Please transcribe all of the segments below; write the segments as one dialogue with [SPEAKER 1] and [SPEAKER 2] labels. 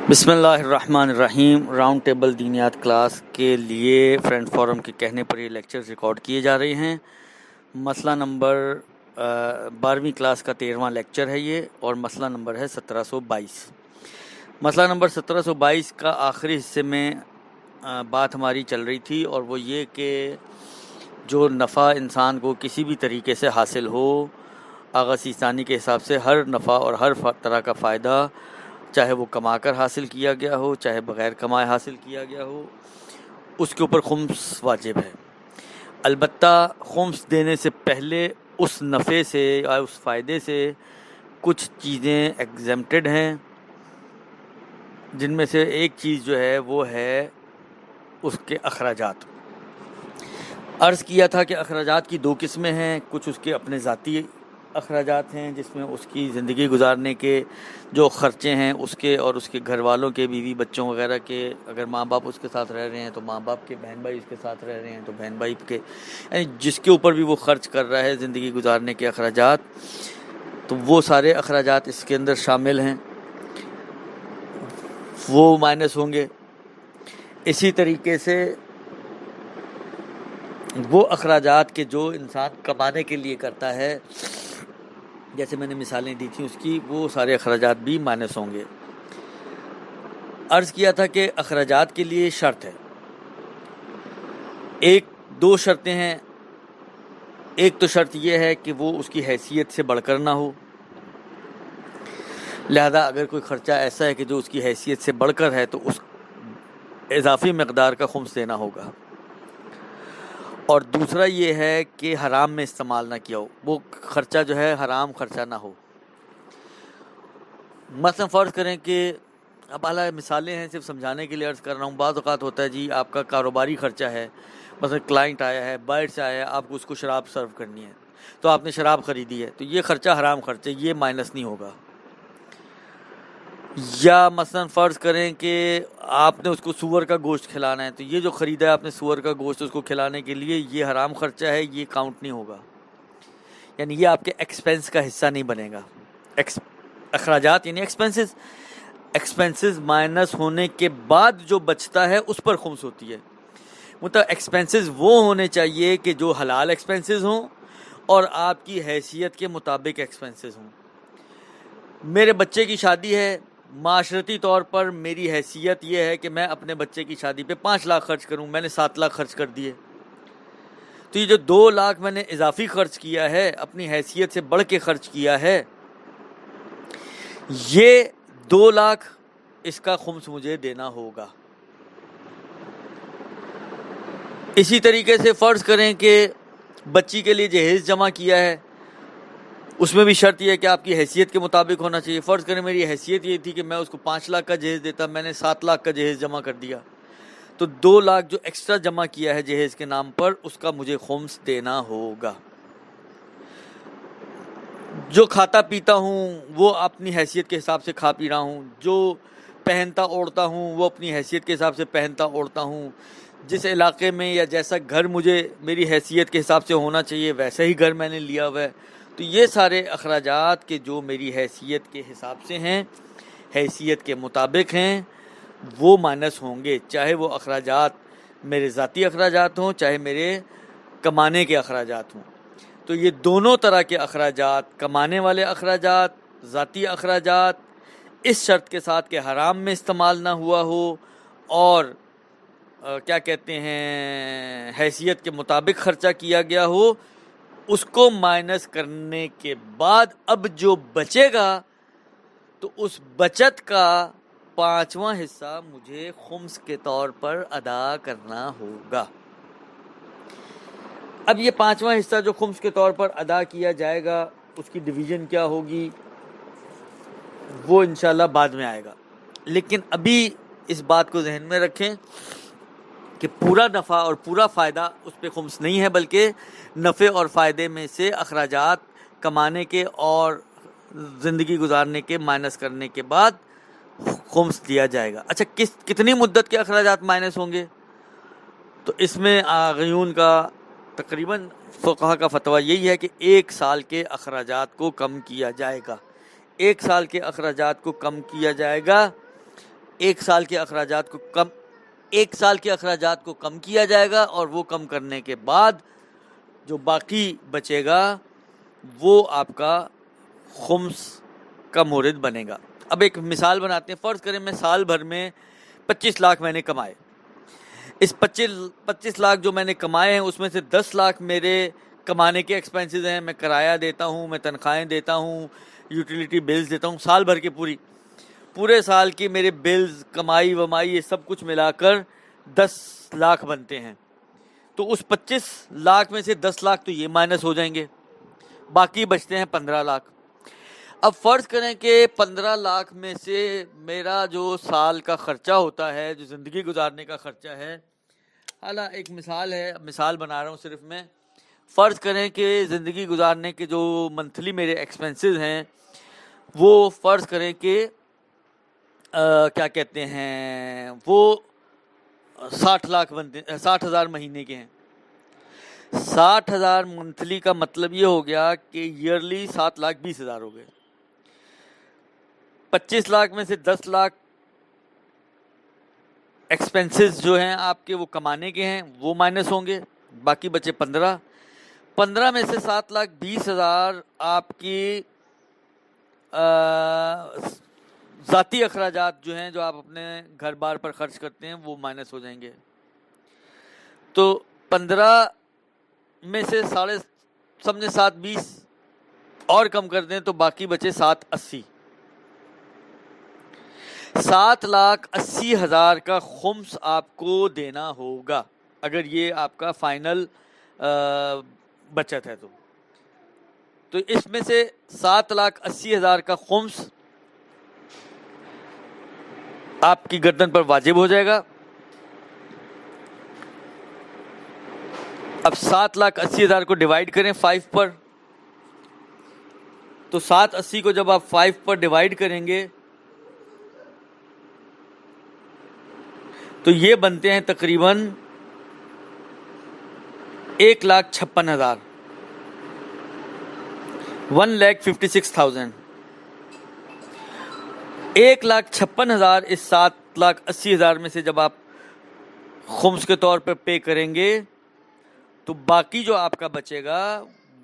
[SPEAKER 1] بسم اللہ الرحمن الرحیم۔ راؤنڈ ٹیبل دینیات کلاس کے لیے فرینڈ فورم کے کہنے پر یہ لیکچرز ریکارڈ کیے جا رہے ہیں۔ مسئلہ نمبر 12ویں کلاس کا 13واں لیکچر ہے یہ، اور مسئلہ نمبر ہے 1722۔ مسئلہ نمبر 1722 کا آخری حصے میں بات ہماری چل رہی تھی، اور وہ یہ کہ جو نفع انسان کو کسی بھی طریقے سے حاصل ہو، آغا سیستانی کے حساب سے ہر نفع اور ہر طرح کا فائدہ، چاہے وہ کما کر حاصل کیا گیا ہو چاہے بغیر کمائے حاصل کیا گیا ہو، اس کے اوپر خمس واجب ہے۔ البتہ خمس دینے سے پہلے اس نفع سے یا اس فائدے سے کچھ چیزیں ایگزمپٹڈ ہیں، جن میں سے ایک چیز جو ہے وہ ہے اس کے اخراجات۔ عرض کیا تھا کہ اخراجات کی دو قسمیں ہیں، کچھ اس کے اپنے ذاتی اخراجات ہیں جس میں اس کی زندگی گزارنے کے جو خرچے ہیں اس کے، اور اس کے گھر والوں کے، بیوی بچوں وغیرہ کے، اگر ماں باپ اس کے ساتھ رہ رہے ہیں تو ماں باپ کے، بہن بھائی اس کے ساتھ رہ رہے ہیں تو بہن بھائی کے، یعنی جس کے اوپر بھی وہ خرچ کر رہا ہے زندگی گزارنے کے اخراجات، تو وہ سارے اخراجات اس کے اندر شامل ہیں، وہ مائنس ہوں گے۔ اسی طریقے سے وہ اخراجات کے جو انسان کمانے کے لیے کرتا ہے، جیسے میں نے مثالیں دی تھیں اس کی، وہ سارے اخراجات بھی مائنس ہوں گے۔ عرض کیا تھا کہ اخراجات کے لیے شرط ہے، دو شرطیں ہیں۔ ایک تو شرط یہ ہے کہ وہ اس کی حیثیت سے بڑھ کر نہ ہو، لہذا اگر کوئی خرچہ ایسا ہے کہ جو اس کی حیثیت سے بڑھ کر ہے تو اس اضافی مقدار کا خمس دینا ہوگا۔ اور دوسرا یہ ہے کہ حرام میں استعمال نہ کیا ہو، وہ خرچہ جو ہے حرام خرچہ نہ ہو۔ مثلا فرض کریں کہ اب اعلیٰ مثالیں ہیں، صرف سمجھانے کے لیے عرض کر رہا ہوں۔ بعض اوقات ہوتا ہے جی آپ کا کاروباری خرچہ ہے، مثلا کلائنٹ آیا ہے، باہر سے آیا ہے، آپ کو اس کو شراب سرو کرنی ہے تو آپ نے شراب خریدی ہے، تو یہ خرچہ حرام خرچہ، یہ مائنس نہیں ہوگا۔ یا مثلا فرض کریں کہ آپ نے اس کو سور کا گوشت کھلانا ہے، تو یہ جو خریدا ہے آپ نے سور کا گوشت اس کو کھلانے کے لیے، یہ حرام خرچہ ہے، یہ کاؤنٹ نہیں ہوگا، یعنی یہ آپ کے ایکسپینس کا حصہ نہیں بنے گا۔ اخراجات یعنی ایکسپینسز مائنس ہونے کے بعد جو بچتا ہے اس پر خمس ہوتی ہے۔ مطلب ایکسپینسز وہ ہونے چاہیے کہ جو حلال ایکسپینسز ہوں اور آپ کی حیثیت کے مطابق ایکسپینسز ہوں۔ میرے بچے کی شادی ہے، معاشرتی طور پر میری حیثیت یہ ہے کہ میں اپنے بچے کی شادی پہ 5 لاکھ خرچ کروں، میں نے 7 لاکھ خرچ کر دیے، تو یہ جو 2 لاکھ میں نے اضافی خرچ کیا ہے، اپنی حیثیت سے بڑھ کے خرچ کیا ہے، یہ 2 لاکھ اس کا خمس مجھے دینا ہوگا۔ اسی طریقے سے فرض کریں کہ بچی کے لیے جہیز جمع کیا ہے، اس میں بھی شرط یہ ہے کہ آپ کی حیثیت کے مطابق ہونا چاہیے۔ فرض کریں میری حیثیت یہ تھی کہ میں اس کو 5 لاکھ کا جہیز دیتا، میں نے 7 لاکھ کا جہیز جمع کر دیا، تو 2 لاکھ جو ایکسٹرا جمع کیا ہے جہیز کے نام پر، اس کا مجھے خمس دینا ہوگا۔ جو کھاتا پیتا ہوں وہ اپنی حیثیت کے حساب سے کھا پی رہا ہوں، جو پہنتا اوڑھتا ہوں وہ اپنی حیثیت کے حساب سے پہنتا اوڑھتا ہوں، جس علاقے میں یا جیسا گھر مجھے میری حیثیت کے حساب سے ہونا چاہیے ویسا ہی گھر میں نے لیا ہوا ہے، تو یہ سارے اخراجات کے جو میری حیثیت کے حساب سے ہیں، حیثیت کے مطابق ہیں، وہ مائنس ہوں گے، چاہے وہ اخراجات میرے ذاتی اخراجات ہوں چاہے میرے کمانے کے اخراجات ہوں۔ تو یہ دونوں طرح کے اخراجات، کمانے والے اخراجات، ذاتی اخراجات، اس شرط کے ساتھ کہ حرام میں استعمال نہ ہوا ہو اور کیا کہتے ہیں حیثیت کے مطابق خرچہ کیا گیا ہو، اس کو مائنس کرنے کے بعد اب جو بچے گا تو اس بچت کا 5واں حصہ مجھے خمس کے طور پر ادا کرنا ہوگا۔ اب یہ 5واں حصہ جو خمس کے طور پر ادا کیا جائے گا، اس کی ڈویژن کیا ہوگی وہ انشاءاللہ بعد میں آئے گا، لیکن ابھی اس بات کو ذہن میں رکھیں کہ پورا نفع اور پورا فائدہ اس پہ خمس نہیں ہے، بلکہ نفع اور فائدے میں سے اخراجات کمانے کے اور زندگی گزارنے کے مائنس کرنے کے بعد خمس دیا جائے گا۔ اچھا کتنی مدت کے اخراجات مائنس ہوں گے؟ تو اس میں آغیون کا تقریباً فقہا کا فتویٰ یہی ہے کہ 1 سال کے اخراجات کو کم کیا جائے گا، 1 سال کے اخراجات کو کم کیا جائے گا، ایک سال کے اخراجات کو کم کیا جائے گا، اور وہ کم کرنے کے بعد جو باقی بچے گا وہ آپ کا خمس کا مورد بنے گا۔ اب ایک مثال بناتے ہیں۔ فرض کریں میں سال بھر میں 25 لاکھ میں نے کمائے۔ اس 25 لاکھ جو میں نے کمائے ہیں اس میں سے 10 لاکھ میرے کمانے کے ایکسپینسز ہیں، میں کرایہ دیتا ہوں، میں تنخواہیں دیتا ہوں، یوٹیلیٹی بلز دیتا ہوں، سال بھر کے پورے سال کی میرے بلز، کمائی ومائی، یہ سب کچھ ملا کر 10 لاکھ بنتے ہیں۔ تو اس 25 لاکھ میں سے 10 لاکھ تو یہ مائنس ہو جائیں گے، باقی بچتے ہیں 15 لاکھ۔ اب فرض کریں کہ 15 لاکھ میں سے میرا جو سال کا خرچہ ہوتا ہے، جو زندگی گزارنے کا خرچہ ہے، حالانکہ ایک مثال ہے، مثال بنا رہا ہوں صرف میں، فرض کریں کہ زندگی گزارنے کے جو منتھلی میرے ایکسپنسز ہیں وہ فرض کریں کہ کیا کہتے ہیں، وہ 60,000 مہینے کے ہیں۔ 60,000 منتھلی کا مطلب یہ ہو گیا کہ ایئرلی 7,20,000 ہو گئے۔ 25 لاکھ میں سے 10 لاکھ ایکسپنسز جو ہیں آپ کے وہ کمانے کے ہیں، وہ مائنس ہوں گے، باقی بچے 15 میں سے 7,20,000 آپ کی ذاتی اخراجات جو ہیں، جو آپ اپنے گھر بار پر خرچ کرتے ہیں، وہ مائنس ہو جائیں گے۔ تو 15 میں سے 7.20 اور کم کر دیں تو باقی بچے 780۔ 7,80,000 کا خمس آپ کو دینا ہوگا اگر یہ آپ کا فائنل بچت ہے۔ تو اس میں سے 7,80,000 کا خمس آپ کی گردن پر واجب ہو جائے گا۔ اب 7,80,000 کو ڈیوائیڈ کریں 5 پر، تو 780 کو جب آپ 5 پر ڈیوائیڈ کریں گے تو یہ بنتے ہیں تقریباً 1,56,000، 1,56,000۔ 1,56,000 اس 7,80,000 میں سے جب آپ خمس کے طور پر پے کریں گے تو باقی جو آپ کا بچے گا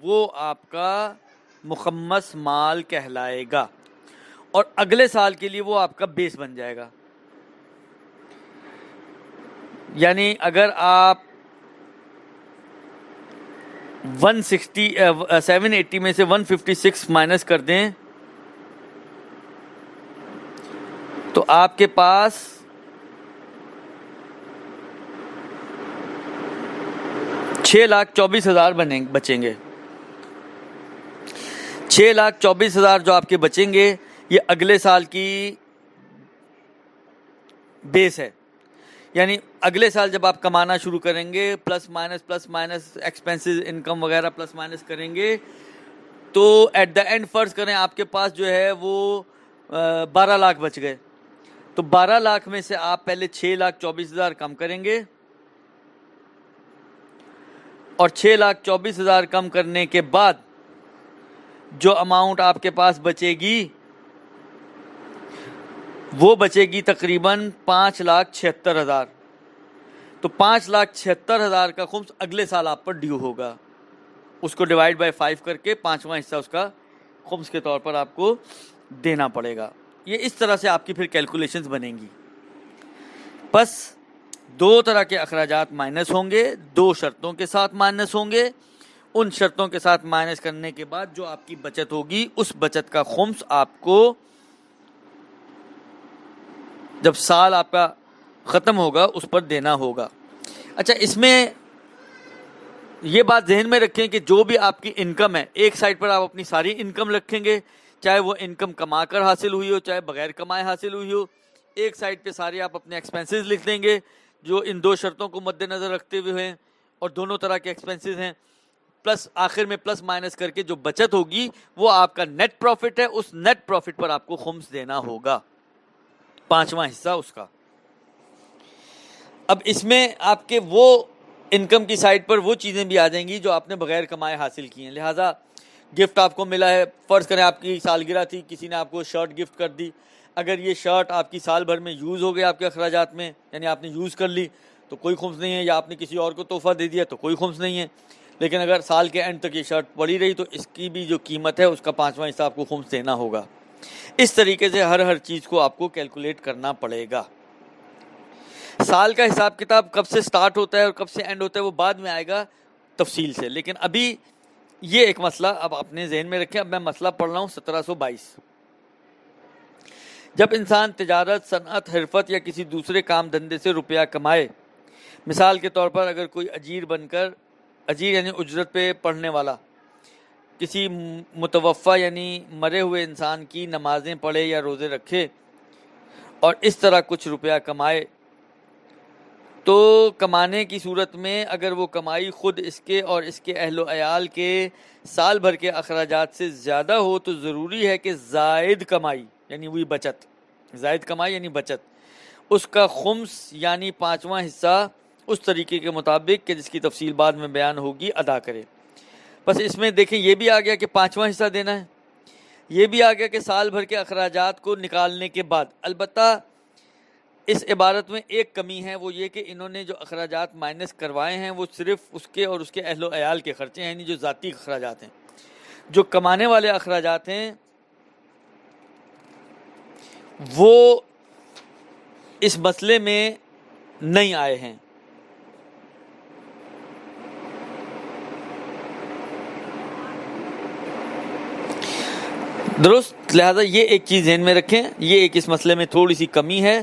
[SPEAKER 1] وہ آپ کا مخمس مال کہلائے گا، اور اگلے سال کے لیے وہ آپ کا بیس بن جائے گا۔ یعنی اگر آپ 780 میں سے 156 مائنس کر دیں تو آپ کے پاس 6,24,000 بچیں گے۔ 6,24,000 جو آپ کے بچیں گے یہ اگلے سال کی بیس ہے۔ یعنی اگلے سال جب آپ کمانا شروع کریں گے، پلس مائنس ایکسپنسز، انکم وغیرہ پلس مائنس کریں گے، تو ایٹ دا اینڈ فرض کریں آپ کے پاس جو ہے وہ 12 لاکھ بچ گئے۔ تو 12 لاکھ میں سے آپ پہلے 6,24,000 کم کریں گے، اور 6,24,000 کم کرنے کے بعد جو اماؤنٹ آپ کے پاس بچے گی وہ بچے گی تقریباً 5,76,000۔ تو 5,76,000 کا خمس اگلے سال آپ پر ڈیو ہوگا، اس کو ڈیوائیڈ بائی 5 کر کے 5واں حصہ اس کا خمس کے طور پر آپ کو دینا پڑے گا۔ یہ اس طرح سے آپ کی پھر کیلکولیشنز بنیں گی۔ بس 2 طرح کے اخراجات مائنس ہوں گے، 2 شرطوں کے ساتھ مائنس ہوں گے۔ ان شرطوں کے ساتھ مائنس کرنے کے بعد جو آپ کی بچت ہوگی اس بچت کا خمس آپ کو جب سال آپ کا ختم ہوگا اس پر دینا ہوگا۔ اچھا، اس میں یہ بات ذہن میں رکھیں کہ جو بھی آپ کی انکم ہے، ایک سائڈ پر آپ اپنی ساری انکم رکھیں گے، چاہے وہ انکم کما کر حاصل ہوئی ہو چاہے بغیر کمائے حاصل ہوئی ہو۔ ایک سائڈ پہ سارے آپ اپنے ایکسپنسز لکھ دیں گے جو ان 2 شرطوں کو مد نظر رکھتے ہوئے ہیں اور دونوں طرح کے ایکسپنسز ہیں، پلس آخر میں پلس مائنس کر کے جو بچت ہوگی وہ آپ کا نیٹ پروفٹ ہے۔ اس نیٹ پروفٹ پر آپ کو خمس دینا ہوگا، 5واں حصہ اس کا۔ اب اس میں آپ کے وہ انکم کی سائڈ پر وہ چیزیں بھی آ جائیں گی جو آپ نے بغیر کمائے حاصل کی ہیں۔ لہٰذا گفٹ آپ کو ملا ہے، فرض کریں آپ کی سالگرہ تھی، کسی نے آپ کو شرٹ گفٹ کر دی، اگر یہ شرٹ آپ کی سال بھر میں یوز ہو گیا آپ کے اخراجات میں، یعنی آپ نے یوز کر لی تو کوئی خمس نہیں ہے، یا آپ نے کسی اور کو تحفہ دے دیا تو کوئی خمس نہیں ہے. لیکن اگر سال کے اینڈ تک یہ شرٹ پڑی رہی تو اس کی بھی جو قیمت ہے اس کا 5واں حصہ آپ کو خمس دینا ہوگا. اس طریقے سے ہر چیز کو آپ کو کیلکولیٹ کرنا پڑے گا. سال کا حساب کتاب کب سے سٹارٹ ہوتا ہے اور کب سے اینڈ ہوتا ہے وہ بعد میں آئے گا تفصیل سے، لیکن ابھی یہ ایک مسئلہ اب اپنے ذہن میں رکھیں. اب میں مسئلہ پڑھ رہا ہوں 1722. جب انسان تجارت، صنعت، حرفت یا کسی دوسرے کام دھندے سے روپیہ کمائے، مثال کے طور پر اگر کوئی اجیر بن کر، اجیر یعنی اجرت پہ پڑھنے والا، کسی متوفی یعنی مرے ہوئے انسان کی نمازیں پڑھے یا روزے رکھے اور اس طرح کچھ روپیہ کمائے، تو کمانے کی صورت میں اگر وہ کمائی خود اس کے اور اس کے اہل و عیال کے سال بھر کے اخراجات سے زیادہ ہو تو ضروری ہے کہ زائد کمائی یعنی وہی بچت، زائد کمائی یعنی بچت، اس کا خمس یعنی 5واں حصہ اس طریقے کے مطابق کہ جس کی تفصیل بعد میں بیان ہوگی ادا کرے. بس اس میں دیکھیں یہ بھی آ گیا کہ 5واں حصہ دینا ہے، یہ بھی آ گیا کہ سال بھر کے اخراجات کو نکالنے کے بعد. البتہ اس عبارت میں ایک کمی ہے، وہ یہ کہ انہوں نے جو اخراجات مائنس کروائے ہیں وہ صرف اس کے اور اس کے اہل و عیال کے خرچے ہیں، یعنی جو ذاتی اخراجات ہیں. جو کمانے والے اخراجات ہیں وہ اس مسئلے میں نہیں آئے ہیں. درست، لہذا یہ ایک چیز ذہن میں رکھیں، یہ ایک اس مسئلے میں تھوڑی سی کمی ہے،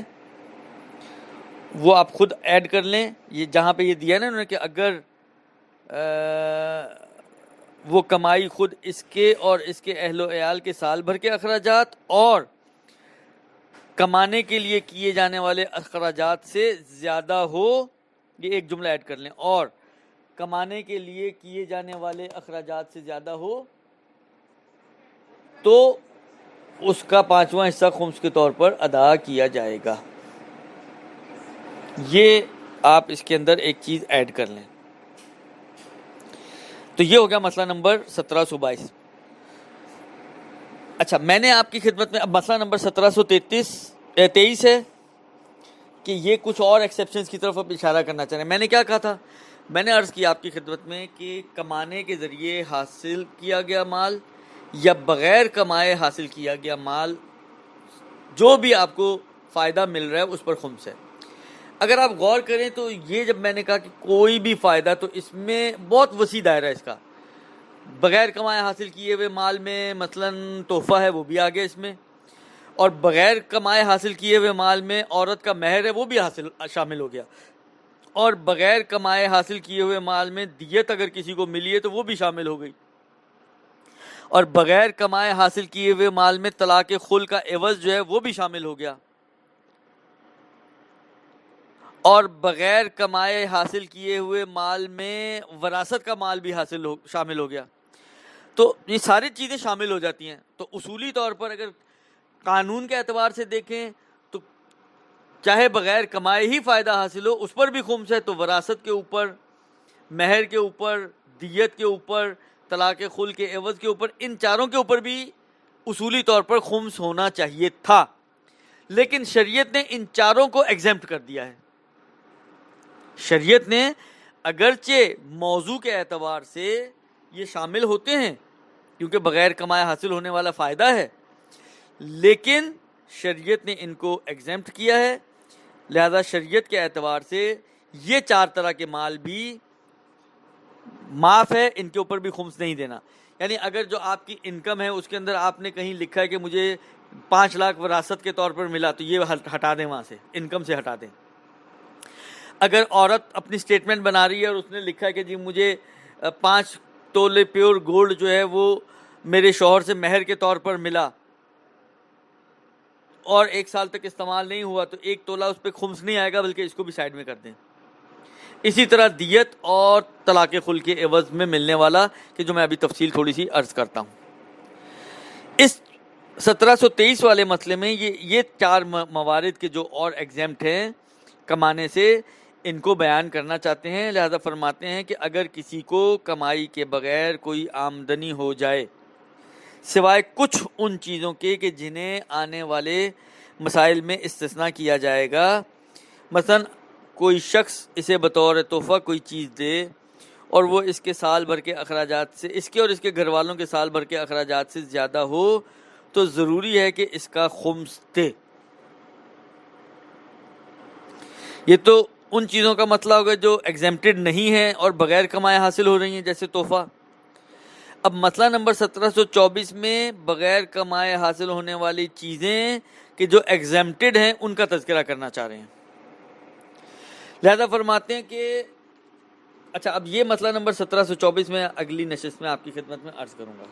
[SPEAKER 1] وہ آپ خود ایڈ کر لیں. یہ جہاں پہ یہ دیا نا انہوں نے کہ اگر وہ کمائی خود اس کے اور اس کے اہل و عیال کے سال بھر کے اخراجات اور کمانے کے لیے کیے جانے والے اخراجات سے زیادہ ہو، یہ ایک جملہ ایڈ کر لیں، اور کمانے کے لیے کیے جانے والے اخراجات سے زیادہ ہو تو اس کا 5واں حصہ خمس کے طور پر ادا کیا جائے گا. یہ آپ اس کے اندر ایک چیز ایڈ کر لیں. تو یہ ہو گیا مسئلہ نمبر 1722. اچھا، میں نے آپ کی خدمت میں اب مسئلہ نمبر 1723 ہے کہ یہ کچھ اور ایکسیپشنز کی طرف اب اشارہ کرنا چاہ رہے ہیں. میں نے کیا کہا تھا؟ میں نے عرض کیا آپ کی خدمت میں کہ کمانے کے ذریعے حاصل کیا گیا مال یا بغیر کمائے حاصل کیا گیا مال، جو بھی آپ کو فائدہ مل رہا ہے اس پر خمس ہے. اگر آپ غور کریں تو یہ جب میں نے کہا کہ کوئی بھی فائدہ، تو اس میں بہت وسیع دائرہ ہے اس کا. بغیر کمائے حاصل کیے ہوئے مال میں مثلاً تحفہ ہے، وہ بھی آ گیا اس میں، اور بغیر کمائے حاصل کیے ہوئے مال میں عورت کا مہر ہے، وہ بھی شامل ہو گیا، اور بغیر کمائے حاصل کیے ہوئے مال میں دیت اگر کسی کو ملی ہے تو وہ بھی شامل ہو گئی، اور بغیر کمائے حاصل کیے ہوئے مال میں طلاق خل کا عوض جو ہے وہ بھی شامل ہو گیا، اور بغیر کمائے حاصل کیے ہوئے مال میں وراثت کا مال بھی شامل ہو گیا. تو یہ ساری چیزیں شامل ہو جاتی ہیں. تو اصولی طور پر اگر قانون کے اعتبار سے دیکھیں تو چاہے بغیر کمائے ہی فائدہ حاصل ہو اس پر بھی خمس ہے. تو وراثت کے اوپر، مہر کے اوپر، دیت کے اوپر، طلاق خل کے عوض کے اوپر، ان چاروں کے اوپر بھی اصولی طور پر خمس ہونا چاہیے تھا، لیکن شریعت نے ان چاروں کو ایگزمپٹ کر دیا ہے. شریعت نے اگرچہ موضوع کے اعتبار سے یہ شامل ہوتے ہیں کیونکہ بغیر کمائے حاصل ہونے والا فائدہ ہے، لیکن شریعت نے ان کو ایگزمپٹ کیا ہے. لہذا شریعت کے اعتبار سے یہ 4 طرح کے مال بھی معاف ہے، ان کے اوپر بھی خمس نہیں دینا. یعنی اگر جو آپ کی انکم ہے اس کے اندر آپ نے کہیں لکھا ہے کہ مجھے 5 لاکھ وراثت کے طور پر ملا تو یہ ہٹا دیں، وہاں سے انکم سے ہٹا دیں. اگر عورت اپنی سٹیٹمنٹ بنا رہی ہے اور اس نے لکھا ہے کہ جی مجھے 5 تولے پیور گولڈ جو ہے وہ میرے شوہر سے مہر کے طور پر ملا اور 1 سال تک استعمال نہیں ہوا، تو 1 تولہ اس پہ خمس نہیں آئے گا، بلکہ اس کو بھی سائڈ میں کر دیں. اسی طرح دیت اور طلاق خل کے عوض میں ملنے والا، کہ جو میں ابھی تفصیل تھوڑی سی عرض کرتا ہوں. اس 1723 والے مسئلے میں یہ 4 موارد کے جو اور ایگزمپٹ ہیں کمانے سے، ان کو بیان کرنا چاہتے ہیں. لہذا فرماتے ہیں کہ اگر کسی کو کمائی کے بغیر کوئی آمدنی ہو جائے سوائے کچھ ان چیزوں کے کہ جنہیں آنے والے مسائل میں استثناء کیا جائے گا. مثلا کوئی شخص اسے بطور تحفہ کوئی چیز دے اور وہ اس کے سال بھر کے اخراجات سے، اس کے اور اس کے گھر والوں کے سال بھر کے اخراجات سے زیادہ ہو تو ضروری ہے کہ اس کا خمس دے. یہ تو ان چیزوں کا مسئلہ ہوگا جو ایگزیمپٹڈ نہیں ہیں اور بغیر کمائے حاصل ہو رہی ہیں جیسے تحفہ. اب مسئلہ نمبر 1724 میں بغیر کمائے حاصل ہونے والی چیزیں کہ جو ایگزیمپٹڈ ہیں ان کا تذکرہ کرنا چاہ رہے ہیں. لہذا فرماتے ہیں کہ اچھا اب یہ مسئلہ نمبر 1724 میں اگلی نشست میں آپ کی خدمت میں عرض کروں گا.